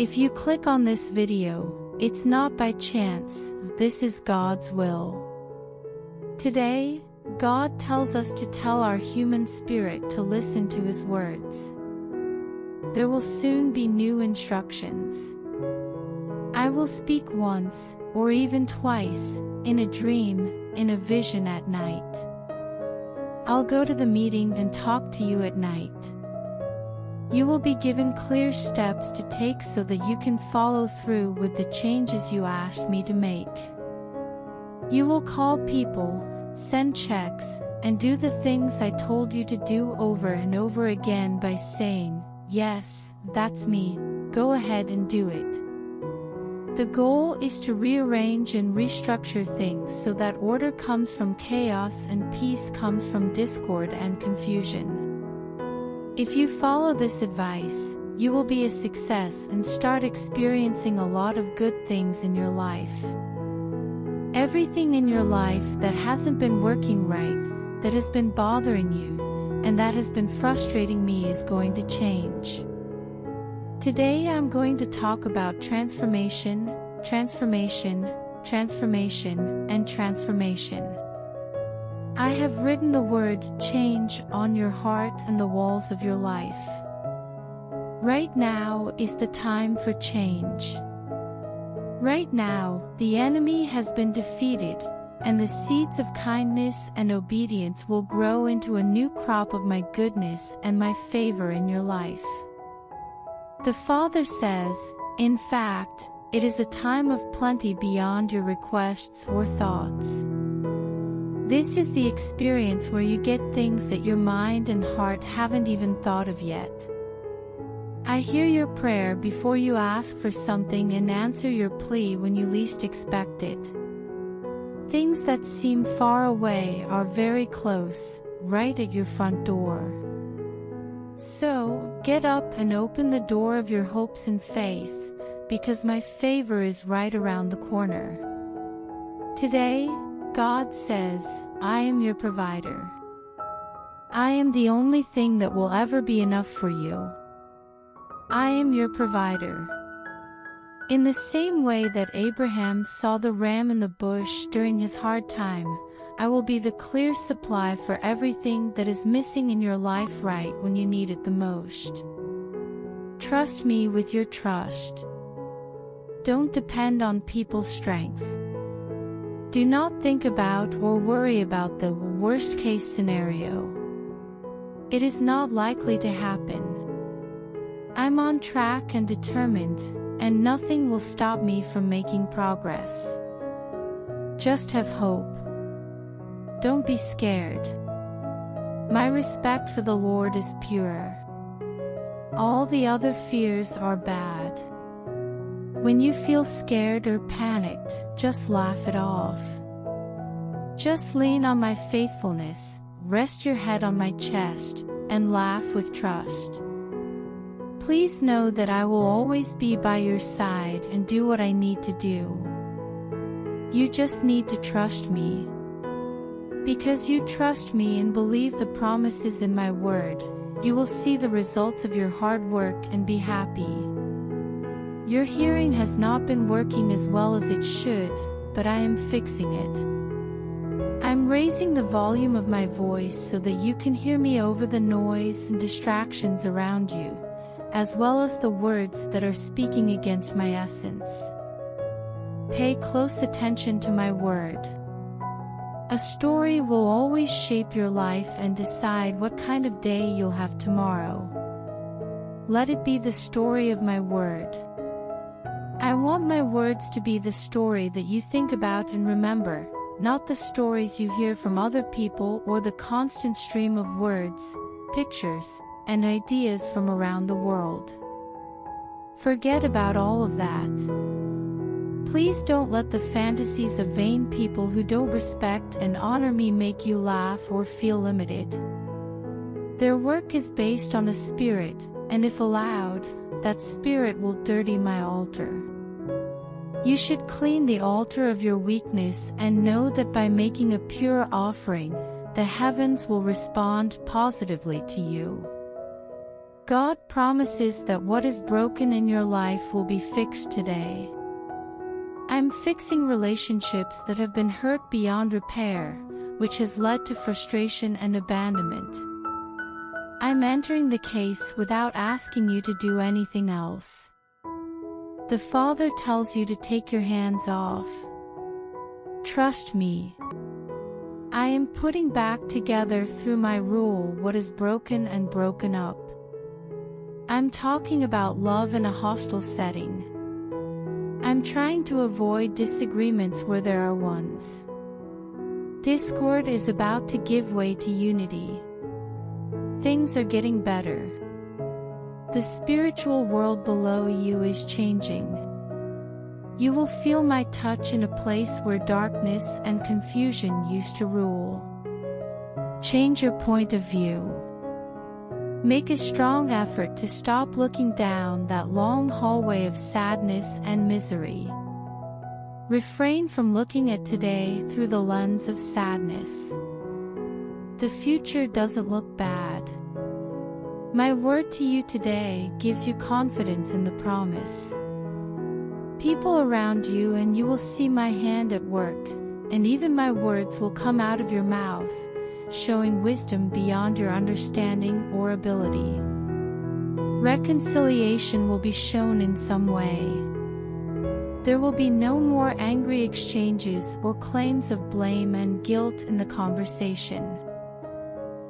If you click on this video, it's not by chance, this is God's will. Today, God tells us to tell our human spirit to listen to His words. There will soon be new instructions. I will speak once, or even twice, in a dream, in a vision at night. I'll go to the meeting and talk to you at night. You will be given clear steps to take so that you can follow through with the changes you asked me to make. You will call people, send checks, and do the things I told you to do over and over again by saying, "Yes, that's me, go ahead and do it." The goal is to rearrange and restructure things so that order comes from chaos and peace comes from discord and confusion. If you follow this advice, you will be a success and start experiencing a lot of good things in your life. Everything in your life that hasn't been working right, that has been bothering you, and that has been frustrating me is going to change. Today I'm going to talk about transformation, transformation, transformation, and transformation. I have written the word change on your heart and the walls of your life. Right now is the time for change. Right now, the enemy has been defeated, and the seeds of kindness and obedience will grow into a new crop of my goodness and my favor in your life. The Father says, in fact, it is a time of plenty beyond your requests or thoughts. This is the experience where you get things that your mind and heart haven't even thought of yet. I hear your prayer before you ask for something and answer your plea when you least expect it. Things that seem far away are very close, right at your front door. So, get up and open the door of your hopes and faith, because my favor is right around the corner. Today, God says, I am your provider. I am the only thing that will ever be enough for you. I am your provider. In the same way that Abraham saw the ram in the bush during his hard time, I will be the clear supply for everything that is missing in your life right when you need it the most. Trust me with your trust. Don't depend on people's strength. Do not think about or worry about the worst-case scenario. It is not likely to happen. I'm on track and determined, and nothing will stop me from making progress. Just have hope. Don't be scared. My respect for the Lord is pure. All the other fears are bad. When you feel scared or panicked, just laugh it off. Just lean on my faithfulness, rest your head on my chest, and laugh with trust. Please know that I will always be by your side and do what I need to do. You just need to trust me. Because you trust me and believe the promises in my word, you will see the results of your hard work and be happy. Your hearing has not been working as well as it should, but I am fixing it. I'm raising the volume of my voice so that you can hear me over the noise and distractions around you, as well as the words that are speaking against my essence. Pay close attention to my word. A story will always shape your life and decide what kind of day you'll have tomorrow. Let it be the story of my word. I want my words to be the story that you think about and remember, not the stories you hear from other people or the constant stream of words, pictures, and ideas from around the world. Forget about all of that. Please don't let the fantasies of vain people who don't respect and honor me make you laugh or feel limited. Their work is based on a spirit, and if allowed, that spirit will dirty my altar. You should clean the altar of your weakness and know that by making a pure offering, the heavens will respond positively to you. God promises that what is broken in your life will be fixed today. I'm fixing relationships that have been hurt beyond repair, which has led to frustration and abandonment. I'm entering the case without asking you to do anything else. The Father tells you to take your hands off. Trust me. I am putting back together through my rule what is broken and broken up. I'm talking about love in a hostile setting. I'm trying to avoid disagreements where there are ones. Discord is about to give way to unity. Things are getting better. The spiritual world below you is changing. You will feel my touch in a place where darkness and confusion used to rule. Change your point of view. Make a strong effort to stop looking down that long hallway of sadness and misery. Refrain from looking at today through the lens of sadness. The future doesn't look bad. My word to you today gives you confidence in the promise. People around you and you will see my hand at work, and even my words will come out of your mouth, showing wisdom beyond your understanding or ability. Reconciliation will be shown in some way. There will be no more angry exchanges or claims of blame and guilt in the conversation.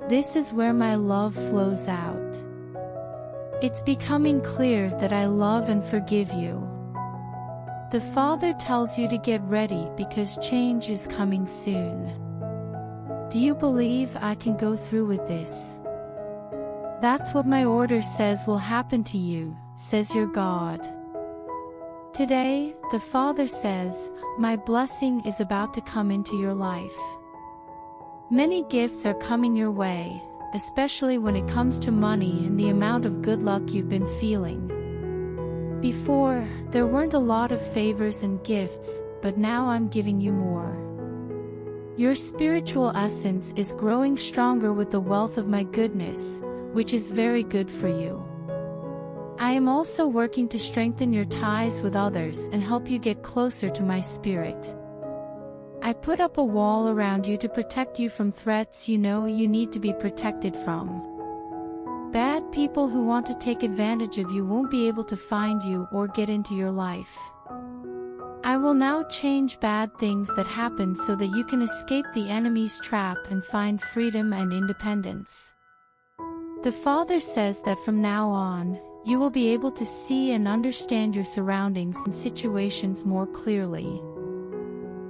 This is where my love flows out. It's becoming clear that I love and forgive you. The Father tells you to get ready because change is coming soon. Do you believe I can go through with this? That's what my order says will happen to you, says your God. Today, the Father says, my blessing is about to come into your life. Many gifts are coming your way, especially when it comes to money and the amount of good luck you've been feeling. Before, there weren't a lot of favors and gifts, but now I'm giving you more. Your spiritual essence is growing stronger with the wealth of my goodness, which is very good for you. I am also working to strengthen your ties with others and help you get closer to my spirit. I put up a wall around you to protect you from threats you know you need to be protected from. Bad people who want to take advantage of you won't be able to find you or get into your life. I will now change bad things that happen so that you can escape the enemy's trap and find freedom and independence. The Father says that from now on, you will be able to see and understand your surroundings and situations more clearly.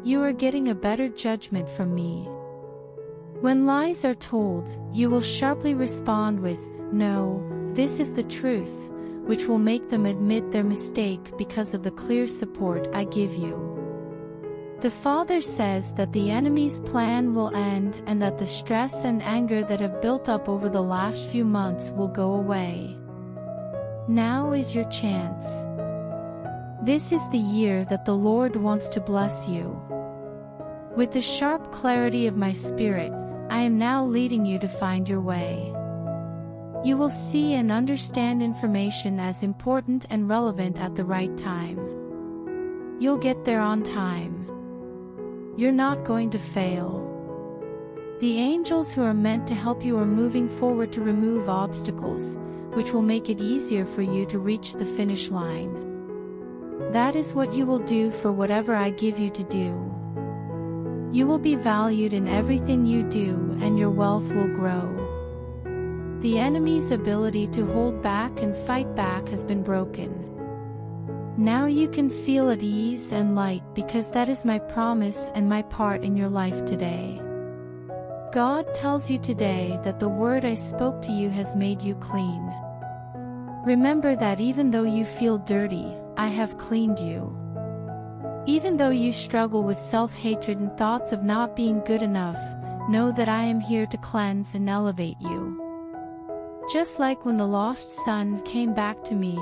You are getting a better judgment from me. When lies are told, you will sharply respond with, "No, this is the truth," which will make them admit their mistake because of the clear support I give you. The Father says that the enemy's plan will end and that the stress and anger that have built up over the last few months will go away. Now is your chance. This is the year that the Lord wants to bless you. With the sharp clarity of my Spirit, I am now leading you to find your way. You will see and understand information as important and relevant at the right time. You'll get there on time. You're not going to fail. The angels who are meant to help you are moving forward to remove obstacles, which will make it easier for you to reach the finish line. That is what you will do for whatever I give you to do. You will be valued in everything you do and your wealth will grow. The enemy's ability to hold back and fight back has been broken. Now you can feel at ease and light because that is my promise and my part in your life today. God tells you today that the word I spoke to you has made you clean. Remember that even though you feel dirty, I have cleaned you. Even though you struggle with self-hatred and thoughts of not being good enough, know that I am here to cleanse and elevate you. Just like when the lost son came back to me,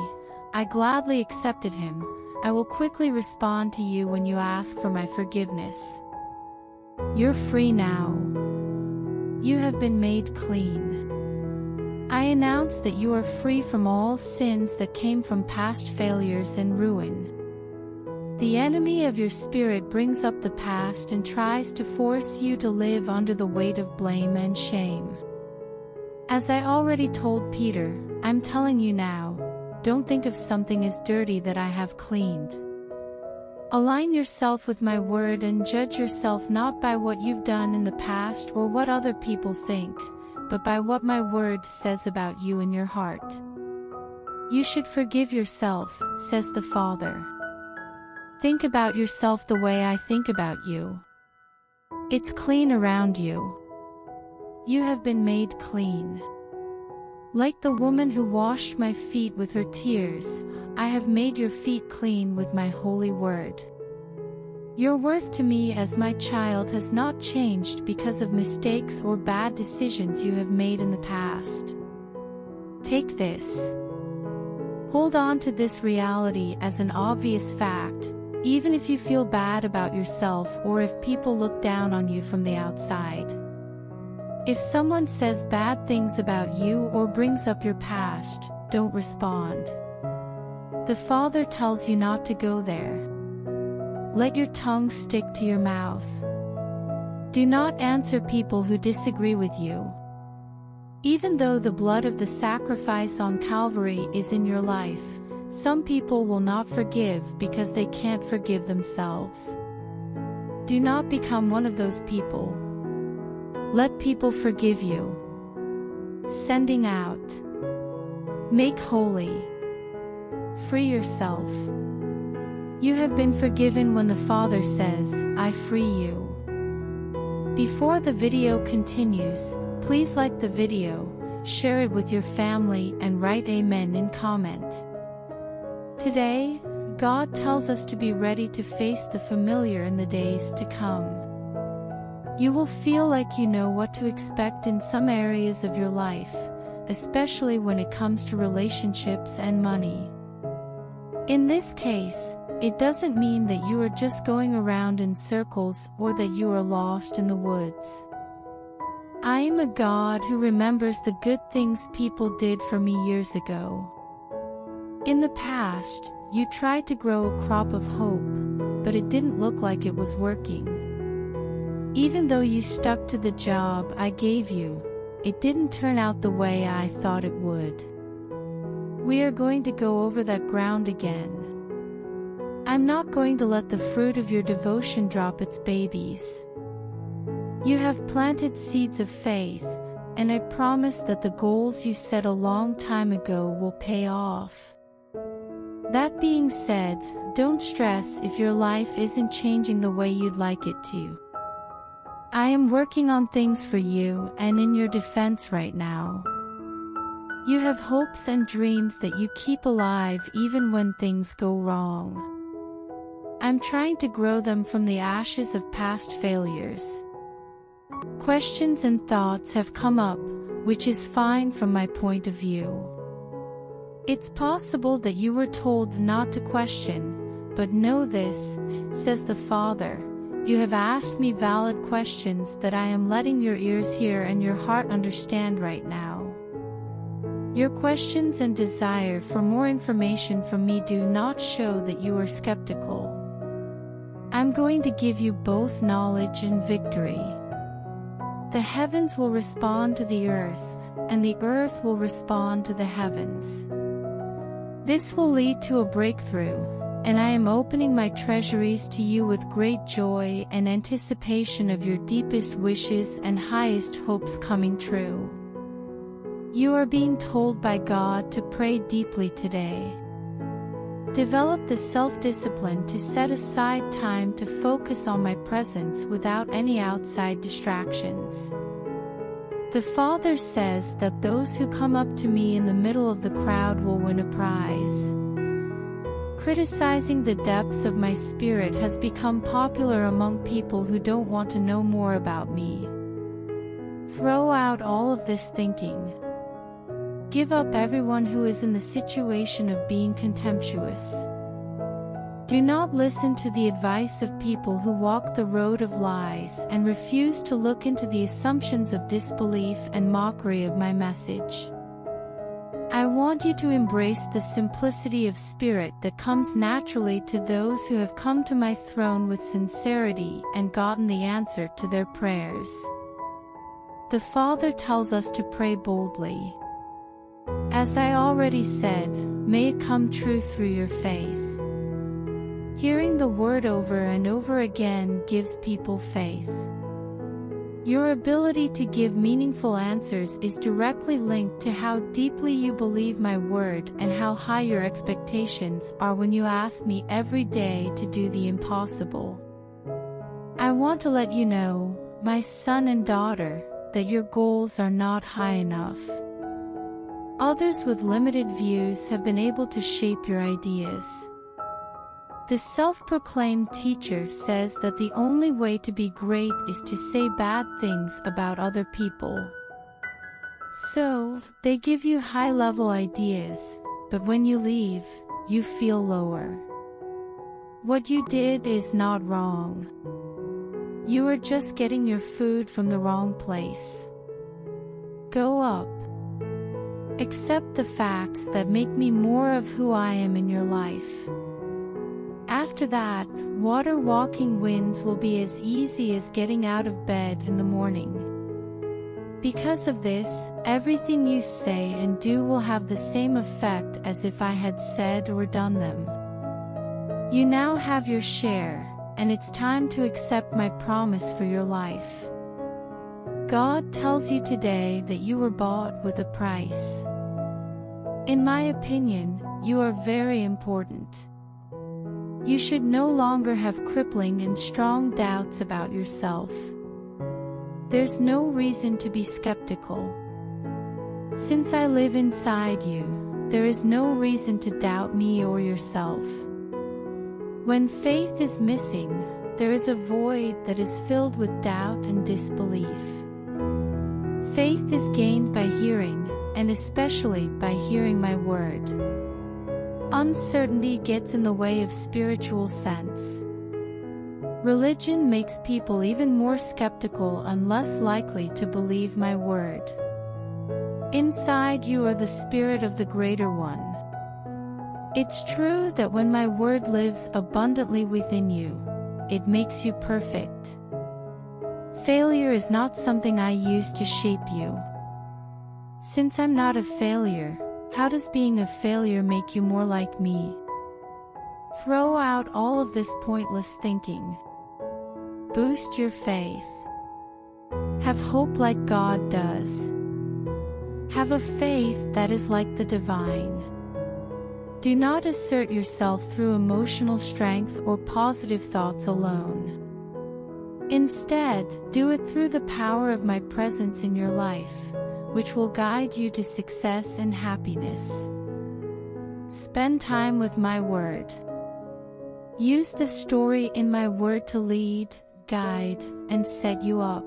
I gladly accepted him. I will quickly respond to you when you ask for my forgiveness. You're free now. You have been made clean. I announce that you are free from all sins that came from past failures and ruin. The enemy of your spirit brings up the past and tries to force you to live under the weight of blame and shame. As I already told Peter, I'm telling you now, don't think of something as dirty that I have cleaned. Align yourself with my word and judge yourself not by what you've done in the past or what other people think, but by what my word says about you in your heart. You should forgive yourself, says the Father. Think about yourself the way I think about you. It's clean around you. You have been made clean. Like the woman who washed my feet with her tears, I have made your feet clean with my holy word. Your worth to me as my child has not changed because of mistakes or bad decisions you have made in the past. Take this. Hold on to this reality as an obvious fact, even if you feel bad about yourself or if people look down on you from the outside. If someone says bad things about you or brings up your past, don't respond. The Father tells you not to go there. Let your tongue stick to your mouth. Do not answer people who disagree with you. Even though the blood of the sacrifice on Calvary is in your life, some people will not forgive because they can't forgive themselves. Do not become one of those people. Let people forgive you. Sending out. Make holy. Free yourself. You have been forgiven when the Father says, I free you. Before the video continues, please like the video, share it with your family and write Amen in comment. Today, God tells us to be ready to face the familiar in the days to come. You will feel like you know what to expect in some areas of your life, especially when it comes to relationships and money. In this case, it doesn't mean that you are just going around in circles or that you are lost in the woods. I am a God who remembers the good things people did for me years ago. In the past, you tried to grow a crop of hope, but it didn't look like it was working. Even though you stuck to the job I gave you, it didn't turn out the way I thought it would. We are going to go over that ground again. I'm not going to let the fruit of your devotion drop its babies. You have planted seeds of faith, and I promise that the goals you set a long time ago will pay off. That being said, don't stress if your life isn't changing the way you'd like it to. I am working on things for you and in your defense right now. You have hopes and dreams that you keep alive even when things go wrong. I'm trying to grow them from the ashes of past failures. Questions and thoughts have come up, which is fine from my point of view. It's possible that you were told not to question, but know this, says the Father. You have asked me valid questions that I am letting your ears hear and your heart understand right now. Your questions and desire for more information from me do not show that you are skeptical. I'm going to give you both knowledge and victory. The heavens will respond to the earth, and the earth will respond to the heavens. This will lead to a breakthrough, and I am opening my treasuries to you with great joy and anticipation of your deepest wishes and highest hopes coming true. You are being told by God to pray deeply today. Develop the self-discipline to set aside time to focus on my presence without any outside distractions. The Father says that those who come up to me in the middle of the crowd will win a prize. Criticizing the depths of my spirit has become popular among people who don't want to know more about me. Throw out all of this thinking. Give up everyone who is in the situation of being contemptuous. Do not listen to the advice of people who walk the road of lies and refuse to look into the assumptions of disbelief and mockery of my message. want you to embrace the simplicity of spirit that comes naturally to those who have come to my throne with sincerity and gotten the answer to their prayers. The Father tells us to pray boldly. As I already said, may it come true through your faith. Hearing the word over and over again gives people faith. Your ability to give meaningful answers is directly linked to how deeply you believe my word and how high your expectations are when you ask me every day to do the impossible. I want to let you know, my son and daughter, that your goals are not high enough. Others with limited views have been able to shape your ideas. The self-proclaimed teacher says that the only way to be great is to say bad things about other people. So, they give you high-level ideas, but when you leave, you feel lower. What you did is not wrong. You are just getting your food from the wrong place. Go up. Accept the facts that make me more of who I am in your life. After that, water walking winds will be as easy as getting out of bed in the morning. Because of this, everything you say and do will have the same effect as if I had said or done them. You now have your share, and it's time to accept my promise for your life. God tells you today that you were bought with a price. In my opinion, you are very important. You should no longer have crippling and strong doubts about yourself. There's no reason to be skeptical. Since I live inside you, there is no reason to doubt me or yourself. When faith is missing, there is a void that is filled with doubt and disbelief. Faith is gained by hearing, and especially by hearing my word. Uncertainty gets in the way of spiritual sense. Religion makes people even more skeptical and less likely to believe my word. Inside you are the spirit of the Greater One. It's true that when my word lives abundantly within you, it makes you perfect. Failure is not something I use to shape you. Since I'm not a failure, how does being a failure make you more like me? Throw out all of this pointless thinking. Boost your faith. Have hope like God does. Have a faith that is like the divine. Do not assert yourself through emotional strength or positive thoughts alone. Instead, do it through the power of my presence in your life, which will guide you to success and happiness. Spend time with my word. Use the story in my word to lead, guide, and set you up.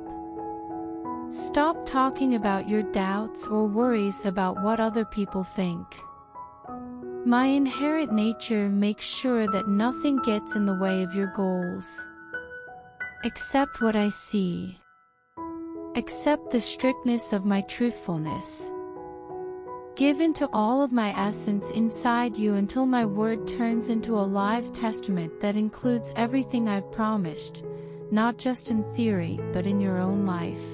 Stop talking about your doubts or worries about what other people think. My inherent nature makes sure that nothing gets in the way of your goals. Accept what I see. Accept the strictness of my truthfulness. Give into all of my essence inside you until my word turns into a live testament that includes everything I've promised, not just in theory but in your own life.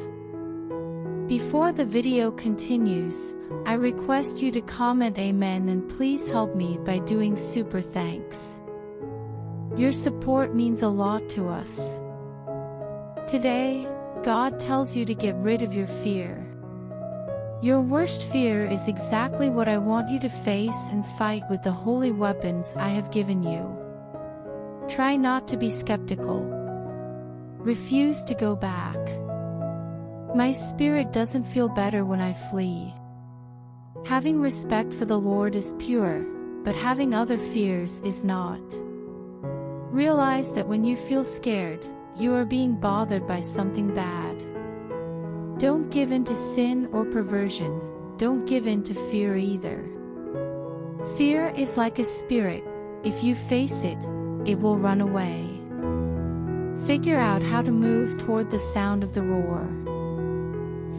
Before the video continues, I request you to comment Amen and please help me by doing super thanks. Your support means a lot to us. Today, God tells you to get rid of your fear. Your worst fear is exactly what I want you to face and fight with the holy weapons I have given you. Try not to be skeptical. Refuse to go back. My spirit doesn't feel better when I flee. Having respect for the Lord is pure, but having other fears is not. Realize that when you feel scared, you are being bothered by something bad. Don't give in to sin or perversion. Don't give in to fear either. Fear is like a spirit. If you face it, it will run away. Figure out how to move toward the sound of the roar.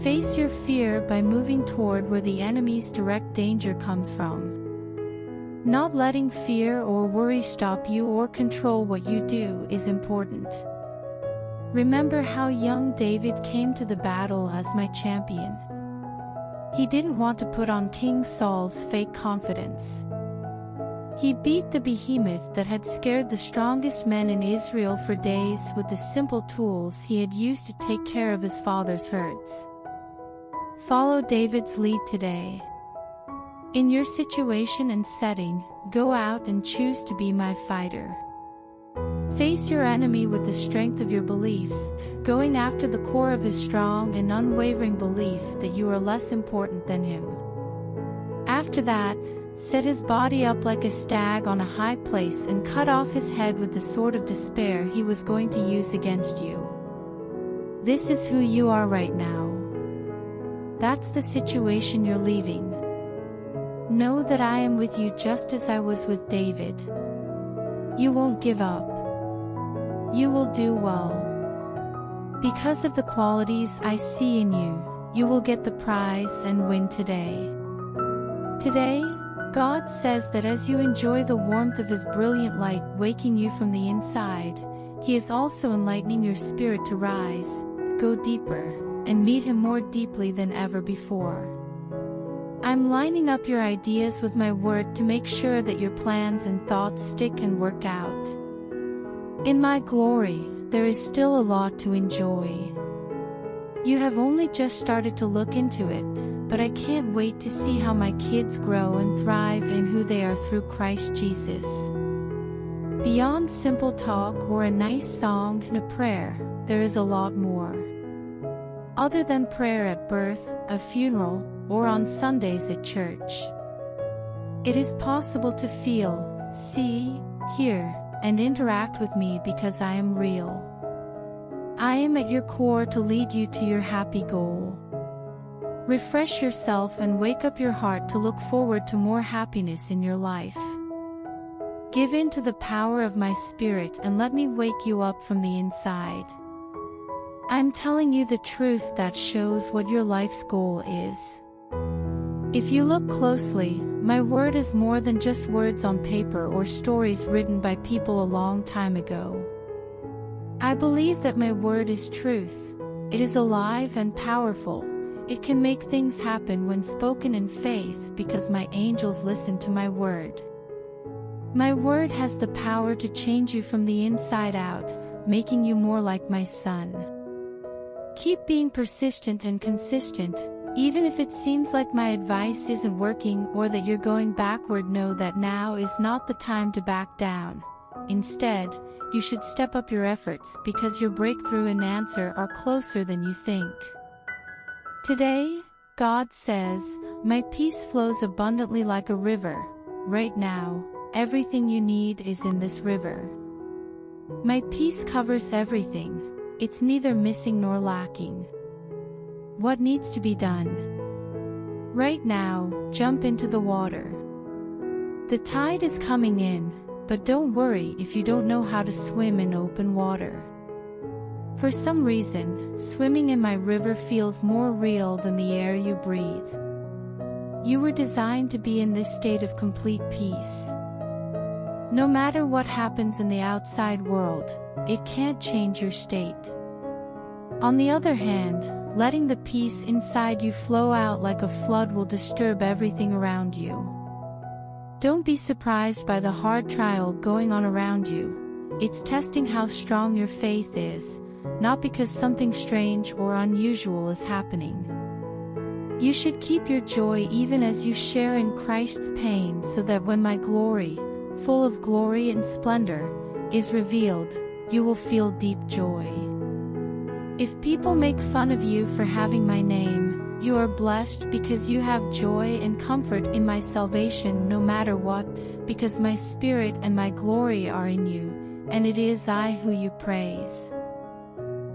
Face your fear by moving toward where the enemy's direct danger comes from. Not letting fear or worry stop you or control what you do is important. Remember how young David came to the battle as my champion. He didn't want to put on King Saul's fake confidence. He beat the behemoth that had scared the strongest men in Israel for days with the simple tools he had used to take care of his father's herds. Follow David's lead today. In your situation and setting, go out and choose to be my fighter. Face your enemy with the strength of your beliefs, going after the core of his strong and unwavering belief that you are less important than him. After that, set his body up like a stag on a high place and cut off his head with the sword of despair he was going to use against you. This is who you are right now. That's the situation you're leaving. Know that I am with you just as I was with David. You won't give up. You will do well. Because of the qualities I see in you, you will get the prize and win today. Today, God says that as you enjoy the warmth of His brilliant light waking you from the inside, He is also enlightening your spirit to rise, go deeper, and meet Him more deeply than ever before. I'm lining up your ideas with my word to make sure that your plans and thoughts stick and work out. In my glory, there is still a lot to enjoy. You have only just started to look into it, but I can't wait to see how my kids grow and thrive in who they are through Christ Jesus. Beyond simple talk or a nice song and a prayer, there is a lot more. Other than prayer at birth, a funeral, or on Sundays at church. It is possible to feel, see, hear, and interact with me because I am real. I am at your core to lead you to your happy goal. Refresh yourself and wake up your heart to look forward to more happiness in your life. Give in to the power of my spirit and let me wake you up from the inside. I'm telling you the truth that shows what your life's goal is. If you look closely, my word is more than just words on paper or stories written by people a long time ago. I believe that my word is truth. It is alive and powerful. It can make things happen when spoken in faith because my angels listen to my word. My word has the power to change you from the inside out, making you more like my son. Keep being persistent and consistent. Even if it seems like my advice isn't working or that you're going backward, know that now is not the time to back down. Instead, you should step up your efforts because your breakthrough and answer are closer than you think. Today, God says, my peace flows abundantly like a river. Right now, everything you need is in this river. My peace covers everything. It's neither missing nor lacking. What needs to be done? Right now, jump into the water. The tide is coming in, but don't worry if you don't know how to swim in open water. For some reason, swimming in my river feels more real than the air you breathe. You were designed to be in this state of complete peace. No matter what happens in the outside world, it can't change your state. On the other hand, letting the peace inside you flow out like a flood will disturb everything around you. Don't be surprised by the hard trial going on around you. It's testing how strong your faith is, not because something strange or unusual is happening. You should keep your joy even as you share in Christ's pain so that when my glory, full of glory and splendor, is revealed, you will feel deep joy. If people make fun of you for having my name, you are blessed because you have joy and comfort in my salvation no matter what, because my spirit and my glory are in you, and it is I who you praise.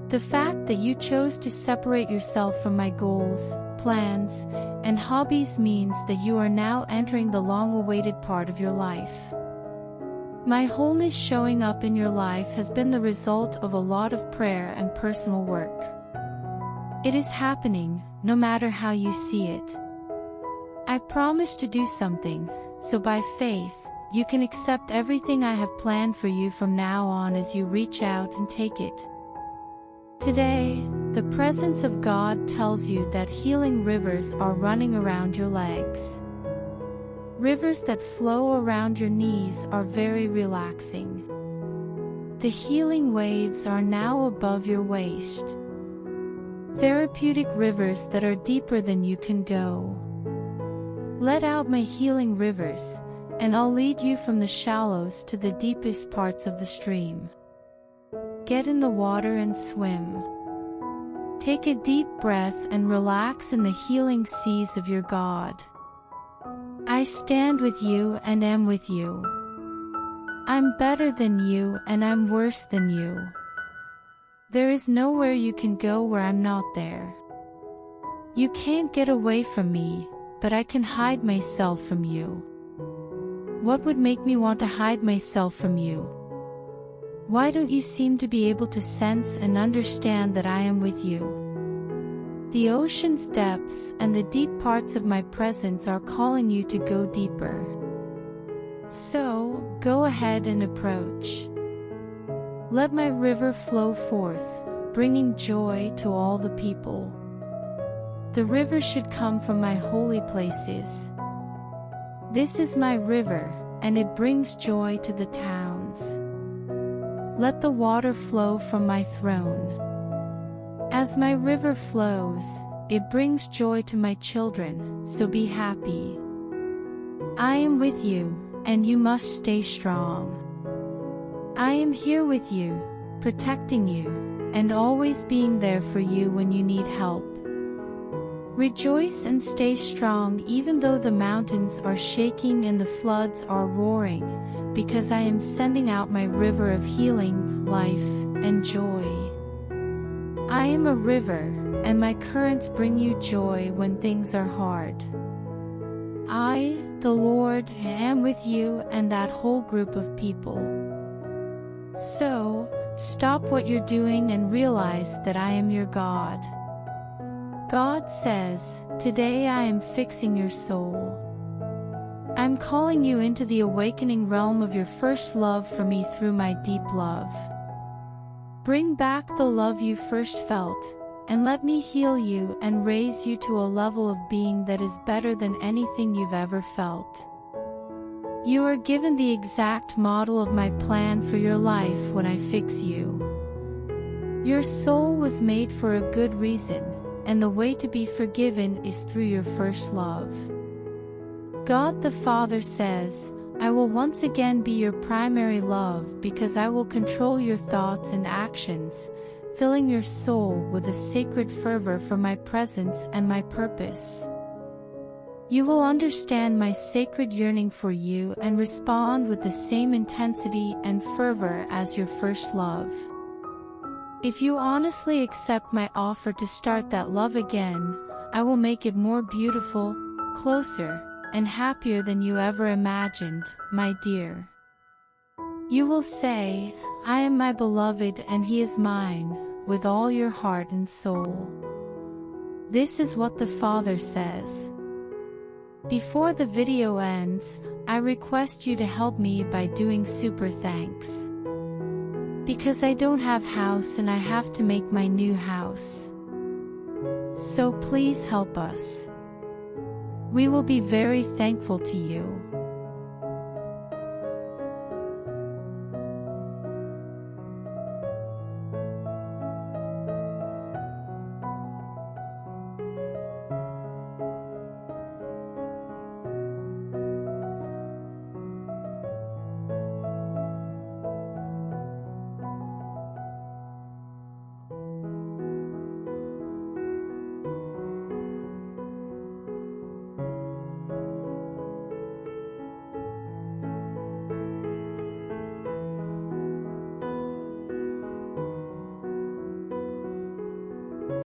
The fact that you chose to separate yourself from my goals, plans, and hobbies means that you are now entering the long-awaited part of your life. My wholeness showing up in your life has been the result of a lot of prayer and personal work. It is happening, no matter how you see it. I promise to do something, so by faith, you can accept everything I have planned for you from now on as you reach out and take it. Today, the presence of God tells you that healing rivers are running around your legs. Rivers that flow around your knees are very relaxing. The healing waves are now above your waist. Therapeutic rivers that are deeper than you can go. Let out my healing rivers, and I'll lead you from the shallows to the deepest parts of the stream. Get in the water and swim. Take a deep breath and relax in the healing seas of your God. I stand with you and am with you. I'm better than you and I'm worse than you. There is nowhere you can go where I'm not there. You can't get away from me, but I can hide myself from you. What would make me want to hide myself from you? Why don't you seem to be able to sense and understand that I am with you? The ocean's depths and the deep parts of my presence are calling you to go deeper. So, go ahead and approach. Let my river flow forth, bringing joy to all the people. The river should come from my holy places. This is my river, and it brings joy to the towns. Let the water flow from my throne. As my river flows, it brings joy to my children, so be happy. I am with you, and you must stay strong. I am here with you, protecting you, and always being there for you when you need help. Rejoice and stay strong even though the mountains are shaking and the floods are roaring, because I am sending out my river of healing, life, and joy. I am a river, and my currents bring you joy when things are hard. I, the Lord, am with you and that whole group of people. So, stop what you're doing and realize that I am your God. God says, today I am fixing your soul. I'm calling you into the awakening realm of your first love for me through my deep love. Bring back the love you first felt, and let me heal you and raise you to a level of being that is better than anything you've ever felt. You are given the exact model of my plan for your life when I fix you. Your soul was made for a good reason, and the way to be forgiven is through your first love. God the Father says, I will once again be your primary love because I will control your thoughts and actions, filling your soul with a sacred fervor for my presence and my purpose. You will understand my sacred yearning for you and respond with the same intensity and fervor as your first love. If you honestly accept my offer to start that love again, I will make it more beautiful, closer, and happier than you ever imagined, my dear. You will say, I am my beloved and he is mine, with all your heart and soul. This is what the Father says. Before the video ends, I request you to help me by doing super thanks. Because I don't have house and I have to make my new house. So please help us. We will be very thankful to you.